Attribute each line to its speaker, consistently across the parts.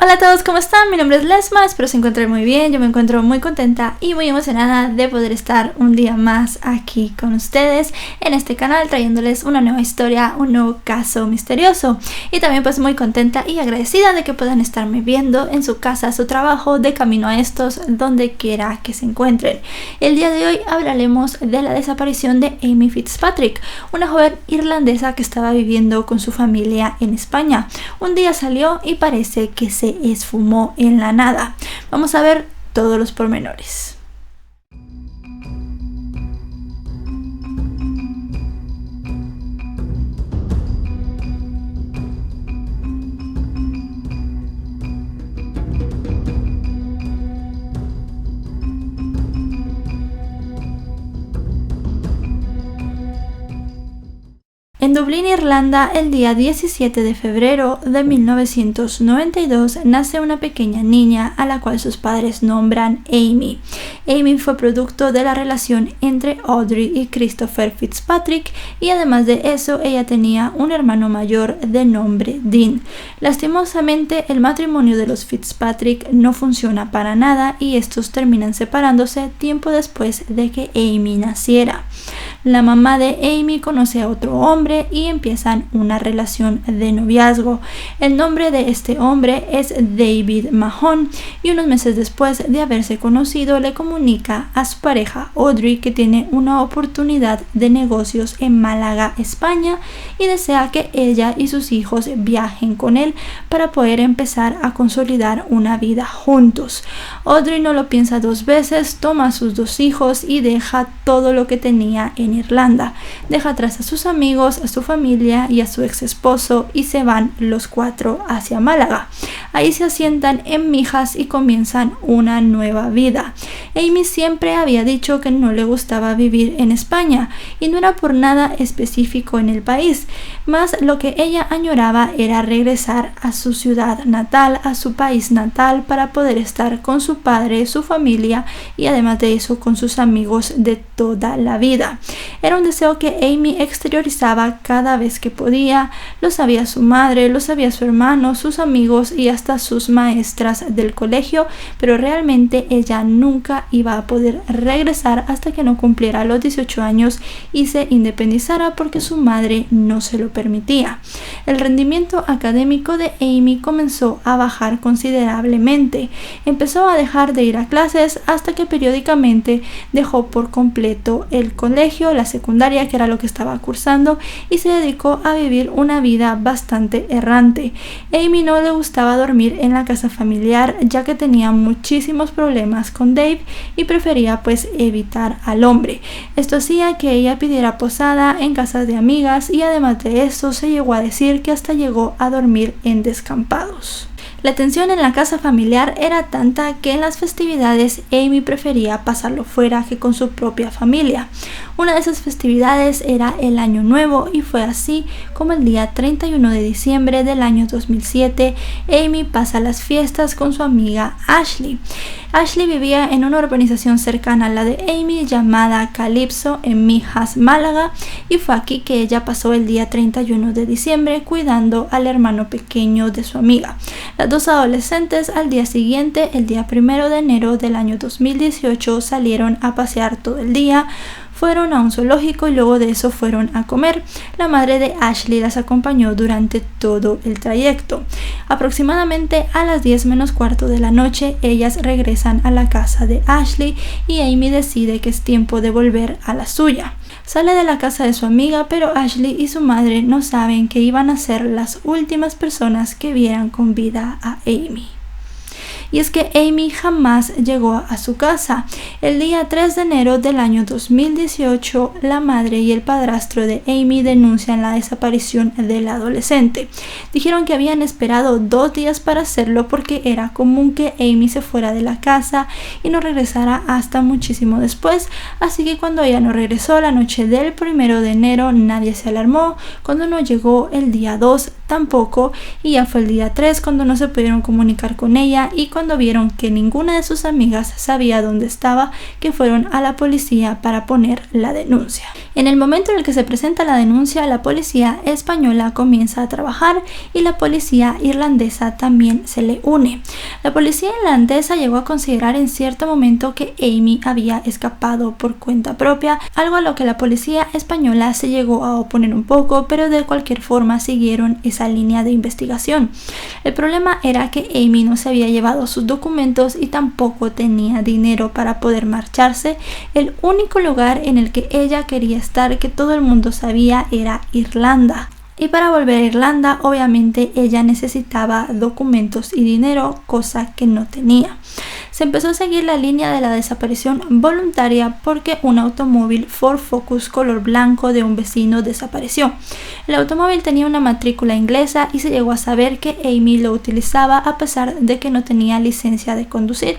Speaker 1: Hola a todos, ¿cómo están? Mi nombre es Lesma, espero se encuentren muy bien. Yo me encuentro muy contenta y muy emocionada de poder estar un día más aquí con ustedes en este canal, trayéndoles una nueva historia, un nuevo caso misterioso. Y también pues muy contenta y agradecida de que puedan estarme viendo en su casa, su trabajo, de camino a estos, donde quiera que se encuentren. El día de hoy hablaremos de la desaparición de Amy Fitzpatrick, una joven irlandesa que estaba viviendo con su familia en España. Un día salió y parece que se esfumó en la nada. Vamos a ver todos los pormenores. En Dublín, Irlanda, el día 17 de febrero de 1992 nace una pequeña niña a la cual sus padres nombran Amy. Amy fue producto de la relación entre Audrey y Christopher Fitzpatrick, y además de eso ella tenía un hermano mayor de nombre Dean. Lastimosamente, el matrimonio de los Fitzpatrick no funciona para nada y estos terminan separándose tiempo después de que Amy naciera. La mamá de Amy conoce a otro hombre y empiezan una relación de noviazgo. El nombre de este hombre es David Mahon, y unos meses después de haberse conocido le comunica a su pareja Audrey que tiene una oportunidad de negocios en Málaga, España, y desea que ella y sus hijos viajen con él para poder empezar a consolidar una vida juntos. Audrey no lo piensa dos veces, toma a sus dos hijos y deja todo lo que tenía en Irlanda. Deja atrás a sus amigos, a su familia y a su ex esposo, y se van los cuatro hacia Málaga. Ahí se asientan en Mijas y comienzan una nueva vida. Amy siempre había dicho que no le gustaba vivir en España, y no era por nada específico en el país, más lo que ella añoraba era regresar a su ciudad natal, a su país natal, para poder estar con su padre, su familia y además de eso con sus amigos de toda la vida. Era un deseo que Amy exteriorizaba cada vez que podía. Lo sabía su madre, lo sabía su hermano, sus amigos y hasta sus maestras del colegio, pero realmente ella nunca iba a poder regresar hasta que no cumpliera los 18 años y se independizara, porque su madre no se lo permitía. El rendimiento académico de Amy comenzó a bajar considerablemente. Empezó a dejar de ir a clases hasta que periódicamente dejó por completo el colegio, la secundaria, que era lo que estaba cursando, y se dedicó a vivir una vida bastante errante. Amy no le gustaba dormir en la casa familiar, ya que tenía muchísimos problemas con Dave y prefería pues evitar al hombre. Esto hacía que ella pidiera posada en casas de amigas, y además de eso se llegó a decir que hasta llegó a dormir en descampados. La tensión en la casa familiar era tanta que en las festividades Amy prefería pasarlo fuera que con su propia familia. Una de esas festividades era el Año Nuevo, y fue así como el día 31 de diciembre del año 2007 Amy pasa las fiestas con su amiga Ashley. Ashley vivía en una urbanización cercana a la de Amy llamada Calypso en Mijas, Málaga, y fue aquí que ella pasó el día 31 de diciembre cuidando al hermano pequeño de su amiga. Las dos adolescentes al día siguiente, el día 1 de enero del año 2018, salieron a pasear todo el día. Fueron a un zoológico y luego de eso fueron a comer. La madre de Ashley las acompañó durante todo el trayecto. Aproximadamente a las 10 menos cuarto de la noche, ellas regresan a la casa de Ashley y Amy decide que es tiempo de volver a la suya. Sale de la casa de su amiga, pero Ashley y su madre no saben que iban a ser las últimas personas que vieran con vida a Amy. Y es que Amy jamás llegó a su casa. El día 3 de enero del año 2018, la madre y el padrastro de Amy denuncian la desaparición del adolescente. Dijeron que habían esperado 2 días para hacerlo porque era común que Amy se fuera de la casa y no regresara hasta muchísimo después. Así que cuando ella no regresó la noche del 1 de enero, nadie se alarmó. Cuando no llegó el día 2, tampoco, y ya fue el día 3 cuando no se pudieron comunicar con ella y cuando vieron que ninguna de sus amigas sabía dónde estaba, que fueron a la policía para poner la denuncia. En el momento en el que se presenta la denuncia, la policía española comienza a trabajar y la policía irlandesa también se le une. La policía irlandesa llegó a considerar en cierto momento que Amy había escapado por cuenta propia, algo a lo que la policía española se llegó a oponer un poco, pero de cualquier forma siguieron esa línea de investigación. El problema era que Amy no se había llevado sus documentos y tampoco tenía dinero para poder marcharse. El único lugar en el que ella quería estar, que todo el mundo sabía, era Irlanda. Y para volver a Irlanda, obviamente ella necesitaba documentos y dinero, cosa que no tenía. Se empezó a seguir la línea de la desaparición voluntaria porque un automóvil Ford Focus color blanco de un vecino desapareció. El automóvil tenía una matrícula inglesa y se llegó a saber que Amy lo utilizaba a pesar de que no tenía licencia de conducir.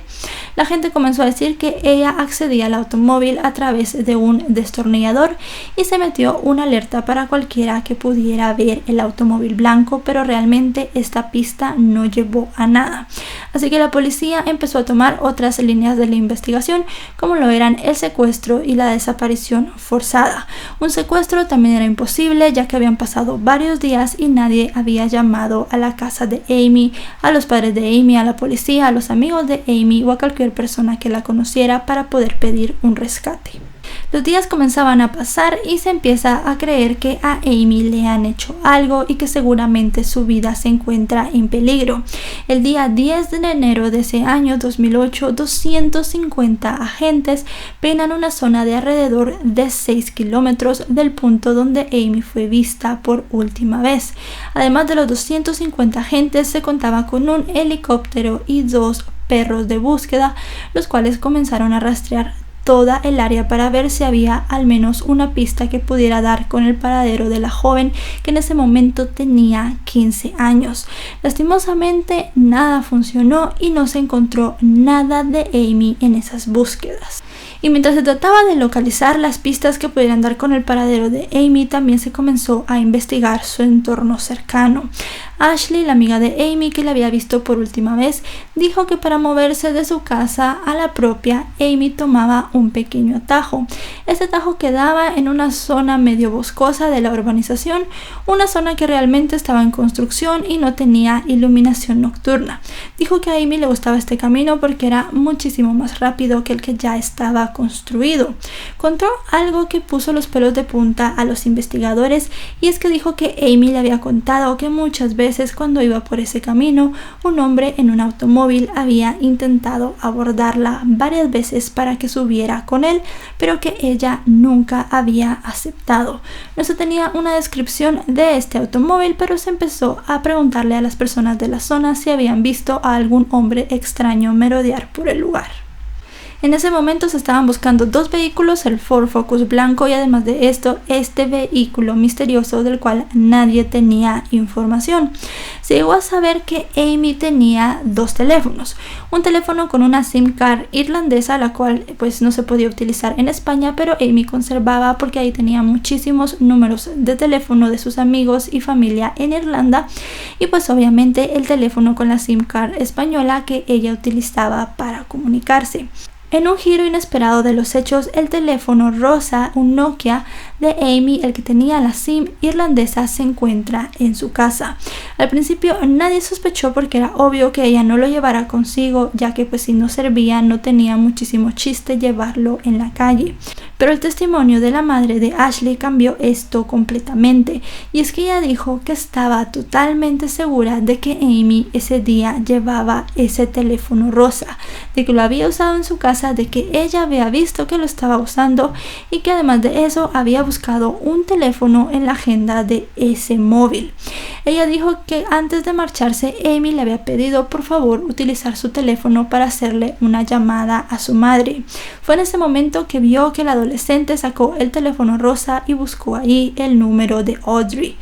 Speaker 1: La gente comenzó a decir que ella accedía al automóvil a través de un destornillador y se metió una alerta para cualquiera que pudiera ver el automóvil blanco, pero realmente esta pista no llevó a nada. Así que la policía empezó a tomar otras líneas de la investigación, como lo eran el secuestro y la desaparición forzada. Un secuestro también era imposible, ya que habían pasado varios días y nadie había llamado a la casa de Amy, a los padres de Amy, a la policía, a los amigos de Amy o a cualquier persona que la conociera para poder pedir un rescate. Los días comenzaban a pasar y se empieza a creer que a Amy le han hecho algo y que seguramente su vida se encuentra en peligro. El día 10 de enero de ese año 2008, 250 agentes penan una zona de alrededor de 6 kilómetros del punto donde Amy fue vista por última vez. Además de los 250 agentes, se contaba con un helicóptero y 2 perros de búsqueda, los cuales comenzaron a rastrear toda el área para ver si había al menos una pista que pudiera dar con el paradero de la joven, que en ese momento tenía 15 años. Lastimosamente nada funcionó y no se encontró nada de Amy en esas búsquedas. Y mientras se trataba de localizar las pistas que pudieran dar con el paradero de Amy, también se comenzó a investigar su entorno cercano. Ashley, la amiga de Amy que la había visto por última vez, dijo que para moverse de su casa a la propia, Amy tomaba un pequeño atajo. Este atajo quedaba en una zona medio boscosa de la urbanización, una zona que realmente estaba en construcción y no tenía iluminación nocturna. Dijo que a Amy le gustaba este camino porque era muchísimo más rápido que el que ya estaba construido. Contó algo que puso los pelos de punta a los investigadores, y es que dijo que Amy le había contado que muchas veces cuando iba por ese camino, un hombre en un automóvil había intentado abordarla varias veces para que subiera con él, pero que ella nunca había aceptado. No se tenía una descripción de este automóvil, pero se empezó a preguntarle a las personas de la zona si habían visto a algún hombre extraño merodear por el lugar. En ese momento se estaban buscando 2 vehículos, el Ford Focus blanco y además de esto, este vehículo misterioso del cual nadie tenía información. Se llegó a saber que Amy tenía 2 teléfonos, un teléfono con una SIM card irlandesa, la cual pues no se podía utilizar en España, pero Amy conservaba porque ahí tenía muchísimos números de teléfono de sus amigos y familia en Irlanda, y pues obviamente el teléfono con la SIM card española que ella utilizaba para comunicarse. En un giro inesperado de los hechos, el teléfono rosa, un Nokia de Amy, el que tenía la SIM irlandesa, se encuentra en su casa. Al principio nadie sospechó porque era obvio que ella no lo llevara consigo, ya que pues si no servía no tenía muchísimo chiste llevarlo en la calle. Pero el testimonio de la madre de Ashley cambió esto completamente, y es que ella dijo que estaba totalmente segura de que Amy ese día llevaba ese teléfono rosa, de que lo había usado en su casa, de que ella había visto que lo estaba usando y que además de eso había buscado un teléfono en la agenda de ese móvil. Ella dijo que antes de marcharse, Amy le había pedido por favor utilizar su teléfono para hacerle una llamada a su madre. Fue en ese momento que vio que la adolescente adolescente sacó el teléfono rosa y buscó allí el número de Audrey.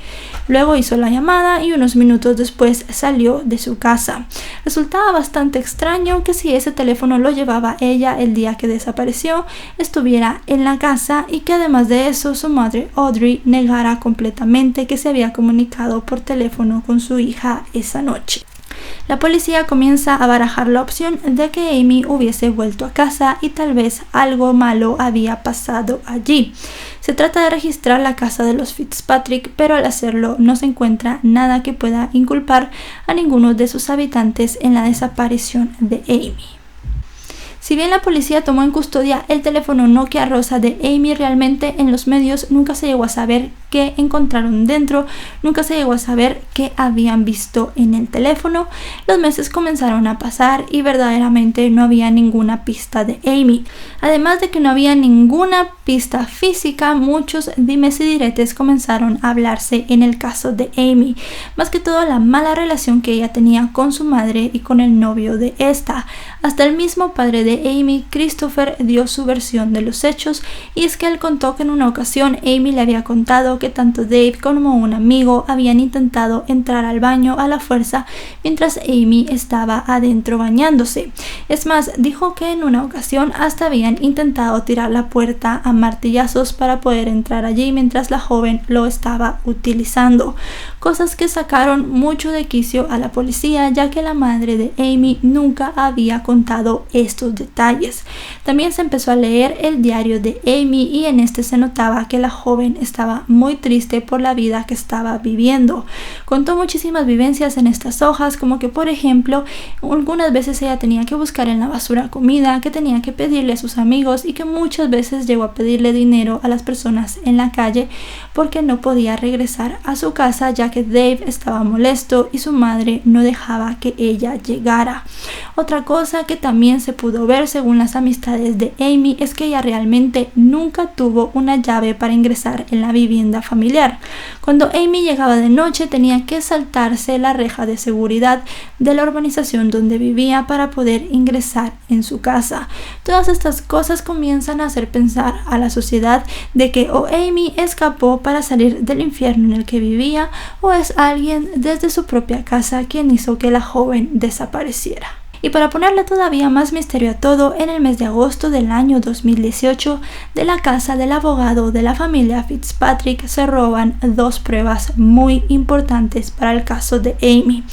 Speaker 1: Luego hizo la llamada y unos minutos después salió de su casa. Resultaba bastante extraño que si ese teléfono lo llevaba ella el día que desapareció, estuviera en la casa y que además de eso su madre Audrey negara completamente que se había comunicado por teléfono con su hija esa noche. La policía comienza a barajar la opción de que Amy hubiese vuelto a casa y tal vez algo malo había pasado allí. Se trata de registrar la casa de los Fitzpatrick, pero al hacerlo no se encuentra nada que pueda inculpar a ninguno de sus habitantes en la desaparición de Amy. Si bien la policía tomó en custodia el teléfono Nokia rosa de Amy, realmente en los medios nunca se llegó a saber qué encontraron dentro, nunca se llegó a saber qué habían visto en el teléfono. Los meses comenzaron a pasar y verdaderamente no había ninguna pista de Amy. Además de que no había ninguna pista física, muchos dimes y diretes comenzaron a hablarse en el caso de Amy, más que todo la mala relación que ella tenía con su madre y con el novio de esta. Hasta el mismo padre de Amy, Christopher, dio su versión de los hechos, y es que él contó que en una ocasión Amy le había contado que tanto Dave como un amigo habían intentado entrar al baño a la fuerza mientras Amy estaba adentro bañándose. Es más, dijo que en una ocasión hasta habían intentado tirar la puerta a martillazos para poder entrar allí mientras la joven lo estaba utilizando. Cosas que sacaron mucho de quicio a la policía, ya que la madre de Amy nunca había contado estos detalles. También se empezó a leer el diario de Amy y en este se notaba que la joven estaba muy triste por la vida que estaba viviendo. Contó muchísimas vivencias en estas hojas, como que por ejemplo algunas veces ella tenía que buscar en la basura comida, que tenía que pedirle a sus amigos y que muchas veces llegó a pedirle dinero a las personas en la calle porque no podía regresar a su casa, ya que Dave estaba molesto y su madre no dejaba que ella llegara. Otra cosa que también se pudo ver según las amistades de Amy es que ella realmente nunca tuvo una llave para ingresar en la vivienda familiar. Cuando Amy llegaba de noche tenía que saltarse la reja de seguridad de la urbanización donde vivía para poder ingresar en su casa. Todas estas cosas comienzan a hacer pensar a la sociedad de que o Amy escapó para salir del infierno en el que vivía, o es alguien desde su propia casa quien hizo que la joven desapareciera. Y para ponerle todavía más misterio a todo, en el mes de agosto del año 2018, de la casa del abogado de la familia Fitzpatrick se roban dos pruebas muy importantes para el caso de Amy.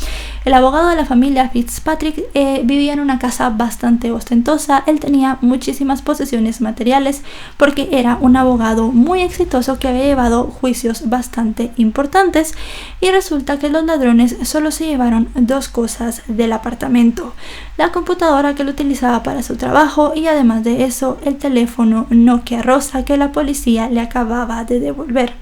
Speaker 1: El abogado de la familia Fitzpatrick vivía en una casa bastante ostentosa. Él tenía muchísimas posesiones materiales porque era un abogado muy exitoso que había llevado juicios bastante importantes, y resulta que los ladrones solo se llevaron dos cosas del apartamento: la computadora que él utilizaba para su trabajo y además de eso el teléfono Nokia rosa que la policía le acababa de devolver.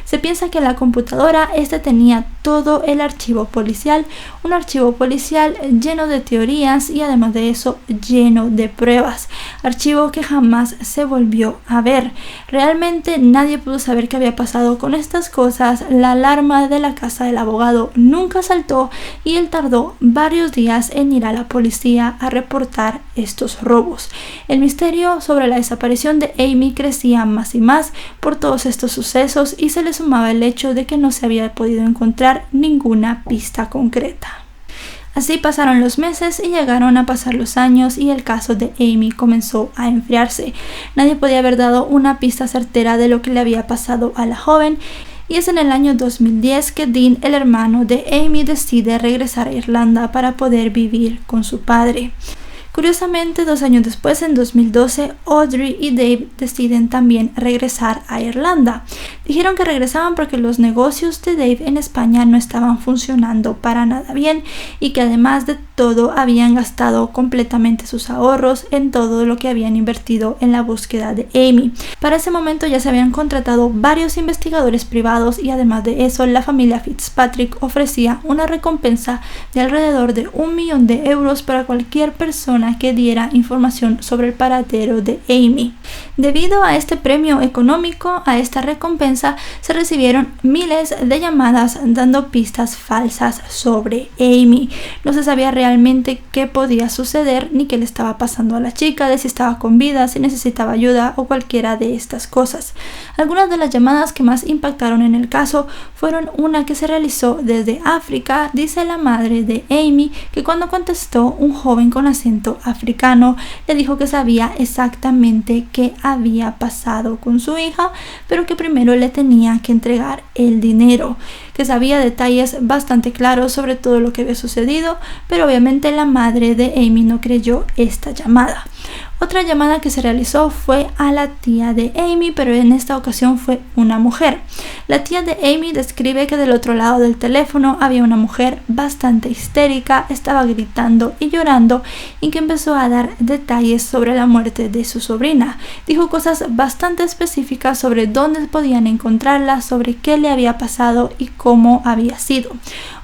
Speaker 1: Se piensa que la computadora tenía todo el archivo policial, un archivo policial lleno de teorías y además de eso lleno de pruebas, archivo que jamás se volvió a ver. Realmente nadie pudo saber qué había pasado con estas cosas. La alarma de la casa del abogado nunca saltó y él tardó varios días en ir a la policía a reportar estos robos. El misterio sobre la desaparición de Amy crecía más y más por todos estos sucesos, y se le sumaba el hecho de que no se había podido encontrar ninguna pista concreta. Así pasaron los meses y llegaron a pasar los años y el caso de Amy comenzó a enfriarse. Nadie podía haber dado una pista certera de lo que le había pasado a la joven, y es en el año 2010 que Dean, el hermano de Amy, decide regresar a Irlanda para poder vivir con su padre. Curiosamente, 2 años después, en 2012, Audrey y Dave deciden también regresar a Irlanda. Dijeron que regresaban porque los negocios de Dave en España no estaban funcionando para nada bien y que además de todo habían gastado completamente sus ahorros en todo lo que habían invertido en la búsqueda de Amy. Para ese momento ya se habían contratado varios investigadores privados y además de eso la familia Fitzpatrick ofrecía una recompensa de alrededor de 1 millón de euros para cualquier persona que diera información sobre el paradero de Amy. Debido a este premio económico, a esta recompensa, se recibieron miles de llamadas dando pistas falsas sobre Amy. No se sabía realmente realmente qué podía suceder ni qué le estaba pasando a la chica, de si estaba con vida, si necesitaba ayuda o cualquiera de estas cosas. Algunas de las llamadas que más impactaron en el caso fueron una que se realizó desde África. Dice la madre de Amy que cuando contestó, un joven con acento africano le dijo que sabía exactamente qué había pasado con su hija, pero que primero le tenía que entregar el dinero, que sabía detalles bastante claros sobre todo lo que había sucedido, pero obviamente la madre de Amy no creyó esta llamada. Otra llamada que se realizó fue a la tía de Amy, pero en esta ocasión fue una mujer. La tía de Amy describe que del otro lado del teléfono había una mujer bastante histérica, estaba gritando y llorando y que empezó a dar detalles sobre la muerte de su sobrina. Dijo cosas bastante específicas sobre dónde podían encontrarla, sobre qué le había pasado y cómo había sido.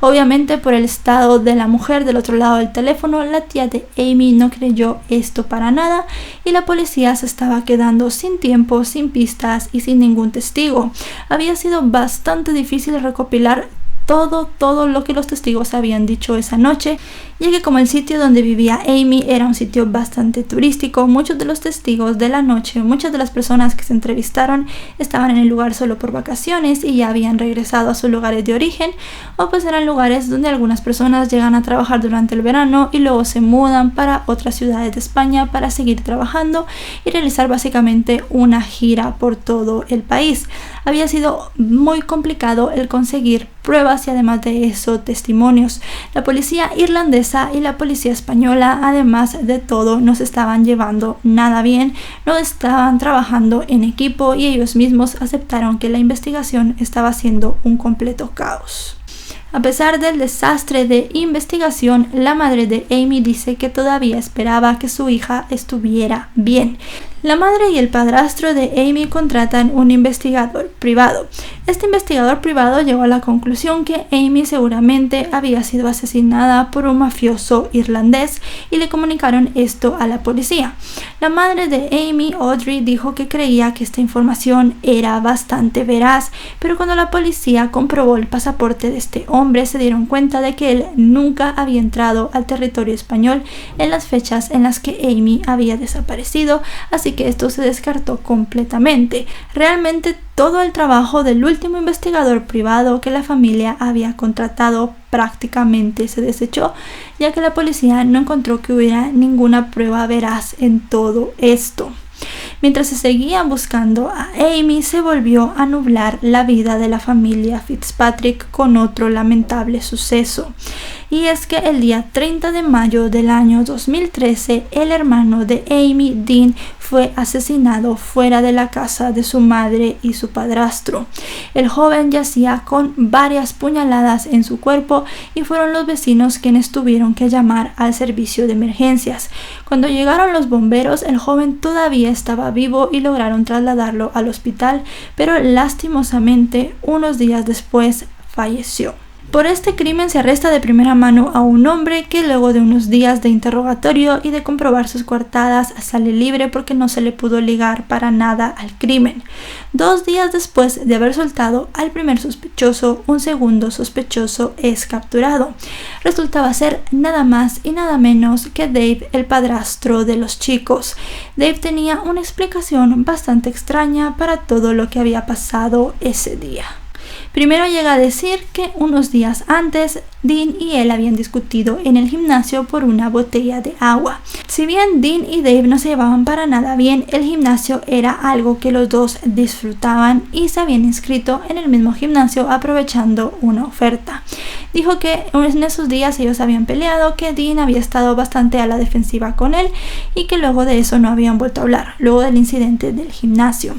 Speaker 1: Obviamente, por el estado de la mujer del otro lado del teléfono, la tía de Amy no creyó esto para nada y la policía se estaba quedando sin tiempo, sin pistas y sin ningún testigo. Había sido bastante difícil recopilar todo lo que los testigos habían dicho esa noche, ya que como el sitio donde vivía Amy era un sitio bastante turístico, muchos de los testigos de la noche, muchas de las personas que se entrevistaron estaban en el lugar solo por vacaciones y ya habían regresado a sus lugares de origen, o pues eran lugares donde algunas personas llegan a trabajar durante el verano y luego se mudan para otras ciudades de España para seguir trabajando y realizar básicamente una gira por todo el país. Había sido muy complicado el conseguir pruebas y además de eso testimonios. La policía irlandesa y la policía española, además de todo, no se estaban llevando nada bien, no estaban trabajando en equipo y ellos mismos aceptaron que la investigación estaba siendo un completo caos. A pesar del desastre de investigación, la madre de Amy dice que todavía esperaba que su hija estuviera bien. La madre y el padrastro de Amy contratan un investigador privado. Este investigador privado llegó a la conclusión que Amy seguramente había sido asesinada por un mafioso irlandés y le comunicaron esto a la policía. La madre de Amy, Audrey, dijo que creía que esta información era bastante veraz, pero cuando la policía comprobó el pasaporte de este hombre se dieron cuenta de que él nunca había entrado al territorio español en las fechas en las que Amy había desaparecido, así que esto se descartó completamente. Realmente todo el trabajo del último investigador privado que la familia había contratado prácticamente se desechó, ya que la policía no encontró que hubiera ninguna prueba veraz en todo esto. Mientras se seguía buscando a Amy, se volvió a nublar la vida de la familia Fitzpatrick con otro lamentable suceso. Y es que el día 30 de mayo del año 2013, el hermano de Amy, Dean, fue asesinado fuera de la casa de su madre y su padrastro. El joven yacía con varias puñaladas en su cuerpo y fueron los vecinos quienes tuvieron que llamar al servicio de emergencias. Cuando llegaron los bomberos, el joven todavía estaba vivo y lograron trasladarlo al hospital, pero lastimosamente unos días después falleció. Por este crimen se arresta de primera mano a un hombre que luego de unos días de interrogatorio y de comprobar sus coartadas sale libre porque no se le pudo ligar para nada al crimen. 2 días después de haber soltado al primer sospechoso, un segundo sospechoso es capturado. Resultaba ser nada más y nada menos que Dave, el padrastro de los chicos. Dave tenía una explicación bastante extraña para todo lo que había pasado ese día. Primero llega a decir que unos días antes Dean y él habían discutido en el gimnasio por una botella de agua. Si bien Dean y Dave no se llevaban para nada bien, el gimnasio era algo que los dos disfrutaban y se habían inscrito en el mismo gimnasio aprovechando una oferta. Dijo que en esos días ellos habían peleado, que Dean había estado bastante a la defensiva con él y que luego de eso no habían vuelto a hablar, luego del incidente del gimnasio.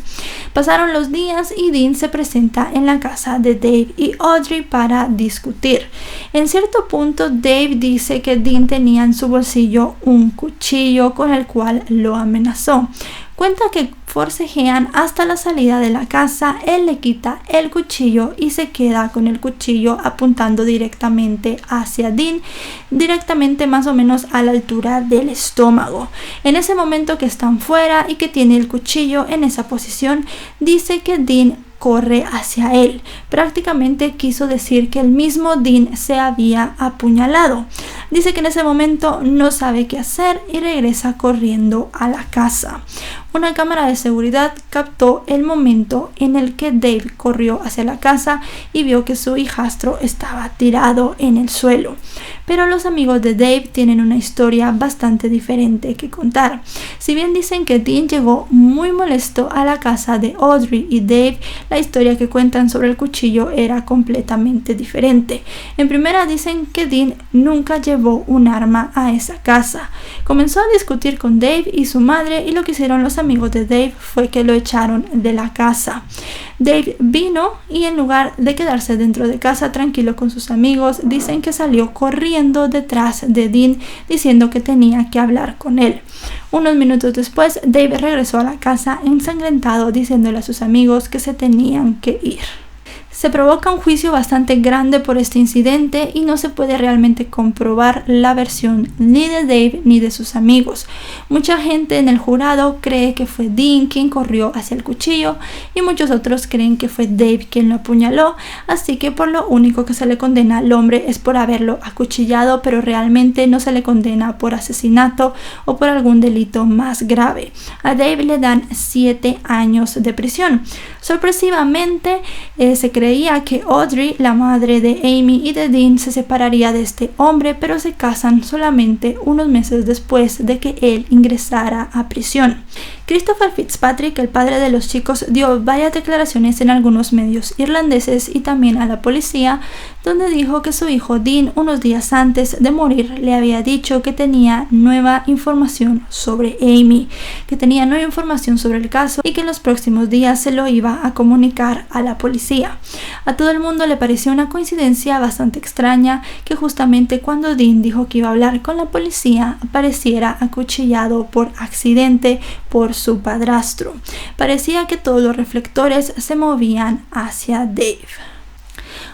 Speaker 1: Pasaron los días y Dean se presenta en la casa de Dave y Audrey para discutir. En cierto punto, Dave dice que Dean tenía en su bolsillo un cuchillo con el cual lo amenazó. Cuenta que forcejean hasta la salida de la casa, él le quita el cuchillo y se queda con el cuchillo apuntando directamente hacia Dean, directamente más o menos a la altura del estómago. En ese momento que están fuera y que tiene el cuchillo en esa posición, dice que Dean corre hacia él. Prácticamente quiso decir que el mismo Dean se había apuñalado. Dice que en ese momento no sabe qué hacer y regresa corriendo a la casa. Una cámara de seguridad captó el momento en el que Dave corrió hacia la casa y vio que su hijastro estaba tirado en el suelo. Pero los amigos de Dave tienen una historia bastante diferente que contar. Si bien dicen que Dean llegó muy molesto a la casa de Audrey y Dave, la historia que cuentan sobre el cuchillo era completamente diferente. En primera dicen que Dean nunca llevó un arma a esa casa. Comenzó a discutir con Dave y su madre y lo que hicieron los amigos de Dave fue que lo echaron de la casa. Dave vino y en lugar de quedarse dentro de casa tranquilo con sus amigos, dicen que salió corriendo detrás de Dean diciendo que tenía que hablar con él. Unos minutos después, Dave regresó a la casa ensangrentado diciéndole a sus amigos que se tenían que ir. Se provoca un juicio bastante grande por este incidente y no se puede realmente comprobar la versión ni de Dave ni de sus amigos. Mucha gente en el jurado cree que fue Dean quien corrió hacia el cuchillo y muchos otros creen que fue Dave quien lo apuñaló, así que por lo único que se le condena al hombre es por haberlo acuchillado, pero realmente no se le condena por asesinato o por algún delito más grave. A Dave le dan 7 años de prisión. Sorpresivamente, se creía que Audrey, la madre de Amy y de Dean, se separaría de este hombre, pero se casan solamente unos meses después de que él ingresara a prisión. Christopher Fitzpatrick, el padre de los chicos, dio varias declaraciones en algunos medios irlandeses y también a la policía, donde dijo que su hijo Dean, unos días antes de morir, le había dicho que tenía nueva información sobre Amy, que tenía nueva información sobre el caso y que en los próximos días se lo iba a comunicar a la policía. A todo el mundo le pareció una coincidencia bastante extraña que justamente cuando Dean dijo que iba a hablar con la policía, apareciera acuchillado por accidente por su padrastro. Parecía que todos los reflectores se movían hacia Dave.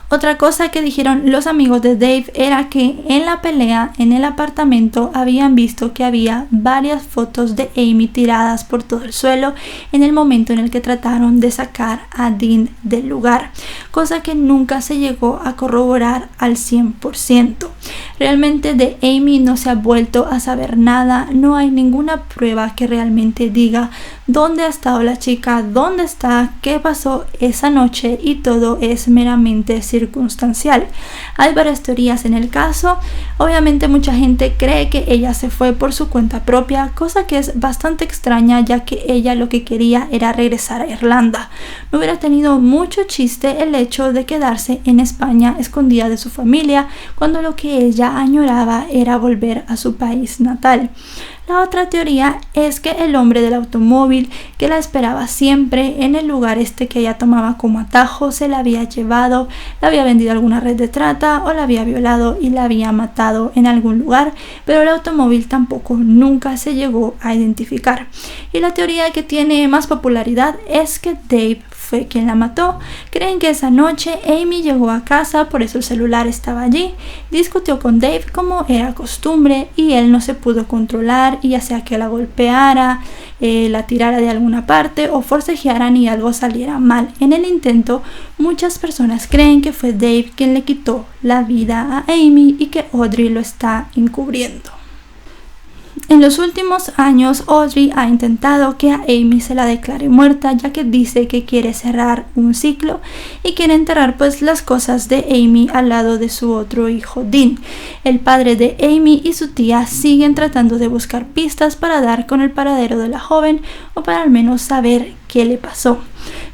Speaker 1: Otra cosa que dijeron los amigos de Dave era que en la pelea en el apartamento habían visto que había varias fotos de Amy tiradas por todo el suelo en el momento en el que trataron de sacar a Dean del lugar, cosa que nunca se llegó a corroborar al 100%. Realmente de Amy no se ha vuelto a saber nada, no hay ninguna prueba que realmente diga dónde ha estado la chica, dónde está, qué pasó esa noche y todo es meramente circunstancial. Hay varias teorías en el caso. Obviamente mucha gente cree que ella se fue por su cuenta propia, cosa que es bastante extraña ya que ella lo que quería era regresar a Irlanda. No hubiera tenido mucho chiste el hecho de quedarse en España escondida de su familia cuando lo que ella añoraba era volver a su país natal. La otra teoría es que el hombre del automóvil que la esperaba siempre en el lugar que ella tomaba como atajo se la había llevado, la había vendido a alguna red de trata o la había violado y la había matado en algún lugar, pero el automóvil tampoco nunca se llegó a identificar. Y la teoría que tiene más popularidad es que Dave fue quien la mató. Creen que esa noche Amy llegó a casa, por eso el celular estaba allí, discutió con Dave como era costumbre y él no se pudo controlar y ya sea que la golpeara, la tirara de alguna parte o forcejearan y algo saliera mal. En el intento, muchas personas creen que fue Dave quien le quitó la vida a Amy y que Audrey lo está encubriendo. En los últimos años, Audrey ha intentado que a Amy se la declare muerta, ya que dice que quiere cerrar un ciclo y quiere enterrar pues las cosas de Amy al lado de su otro hijo Dean. El padre de Amy y su tía siguen tratando de buscar pistas para dar con el paradero de la joven o para al menos saber qué le pasó.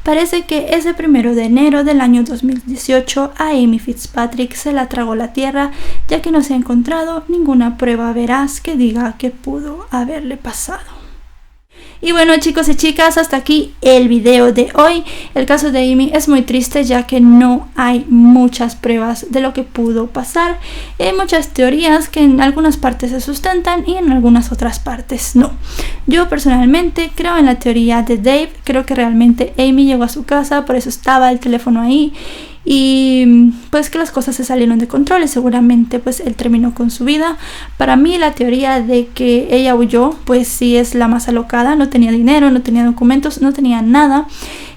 Speaker 1: Parece que ese 1 de enero del año 2018 a Amy Fitzpatrick se la tragó la tierra, ya que no se ha encontrado ninguna prueba veraz que diga que pudo haberle pasado. Y bueno, chicos y chicas, hasta aquí el video de hoy. El caso de Amy es muy triste ya que no hay muchas pruebas de lo que pudo pasar. Hay muchas teorías que en algunas partes se sustentan y en algunas otras partes no. Yo personalmente creo en la teoría de Dave. Creo que realmente Amy llegó a su casa, por eso estaba el teléfono ahí. Y pues que las cosas se salieron de control y seguramente pues él terminó con su vida. Para mí la teoría de que ella huyó pues sí es la más alocada. No tenía dinero, no tenía documentos, no tenía nada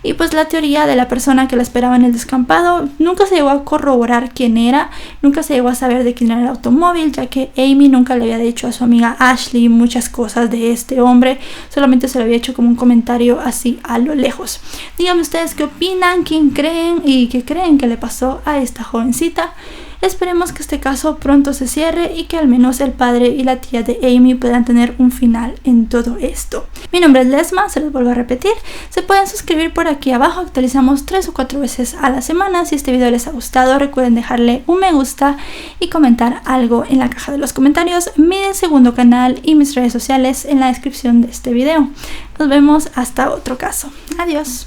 Speaker 1: Y pues la teoría de la persona que la esperaba en el descampado nunca se llegó a corroborar quién era, nunca se llegó a saber de quién era el automóvil, ya que Amy nunca le había dicho a su amiga Ashley muchas cosas de este hombre, solamente se lo había hecho como un comentario así a lo lejos. Díganme ustedes qué opinan, quién creen y qué creen que le pasó a esta jovencita. Esperemos que este caso pronto se cierre y que al menos el padre y la tía de Amy puedan tener un final en todo esto. Mi nombre es Lesma, se los vuelvo a repetir. Se pueden suscribir por aquí abajo, actualizamos 3 o 4 veces a la semana. Si este video les ha gustado, recuerden dejarle un me gusta y comentar algo en la caja de los comentarios. Mi segundo canal y mis redes sociales en la descripción de este video. Nos vemos hasta otro caso. Adiós.